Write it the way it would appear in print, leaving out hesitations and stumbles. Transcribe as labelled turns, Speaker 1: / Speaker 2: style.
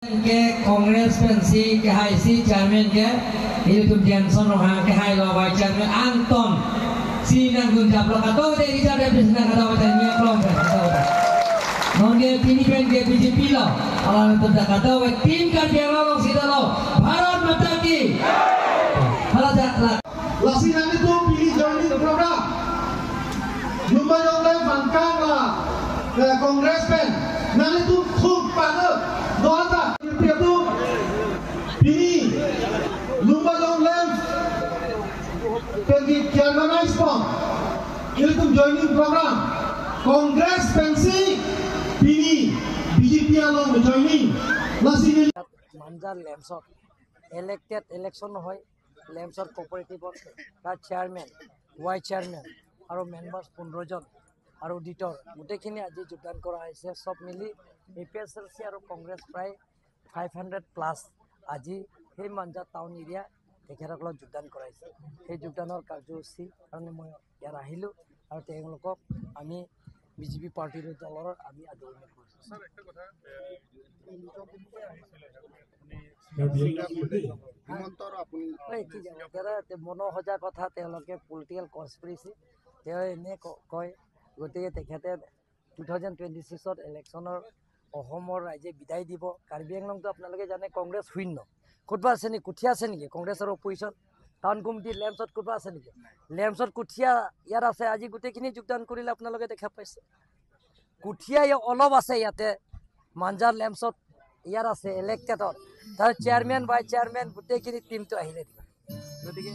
Speaker 1: K Congress Pence K high seas chairman K ini tu Johnson orang ke hai lo vice chairman Anton sina gunjap lo kato de kita de bisna kato de ni klong kato de nonge tini pen ke BJP lo alam tu dah kato we tim kan dia lo sida lo Bharat Mata ki hala jakla
Speaker 2: lasi nani tu pilih joining program lumba jong le bangkang la Congress pen nani tu khub pada doa dia tu pilih lumba jong le pergi chairman ispon ini tu joining program Congress pensi pilih BJP along joining lasi ni
Speaker 3: Manjar Lemsot elected election hoy Lemsot cooperative ta chairman vice chairman aro members 15 জন aro auditor gutekhini aji যোগদান kora hoise sob mili APSLC aro Congress pray 500 plus aji he Manjar town area tekheroklo যোগদান কৰাইছে সেই যোগদানৰ কাৰ্যসূচী কাৰণে মই ইয়াৰ আহিলো আৰু তেওঁলোকক আমি বিজেপি পাৰ্টিৰ দলৰ আমি আদৰণি কৰিছো স্যাৰ একটা কথা
Speaker 2: হিমন্তৰ আপুনি
Speaker 3: কি জানে মনোহজা কথা তেওঁলোকে পলিটিকেল কনস্পিৰেচি তেওঁ এনে কয় গতিকে তেখেতে 2026ত ইলেকশ্যনৰ অসমৰ ৰাইজে বিদায় দিব কাৰ্বি আংলংটো আপোনালোকে জানে কংগ্ৰেছ শূন্য কোটবা আছে নেকি কুঠিয়া আছে নেকি কংগ্ৰেছৰ অপজিশ্যন টাউন কমিটি লেম্পছত কোটবা আছে নেকি লেম্পছত কুঠিয়া ইয়াত আছে আজি গোটেইখিনি যোগদান কৰিলে আপোনালোকে দেখা পাইছে কুঠিয়া অলপ আছে ইয়াতে মাঞ্জাৰ লেম্পছত ইয়াত আছে ইলেক্টেডত তাৰ চেয়াৰমেন ভাইচ চেয়াৰমেন গোটেইখিনি টিমটো আহিলে গতিকে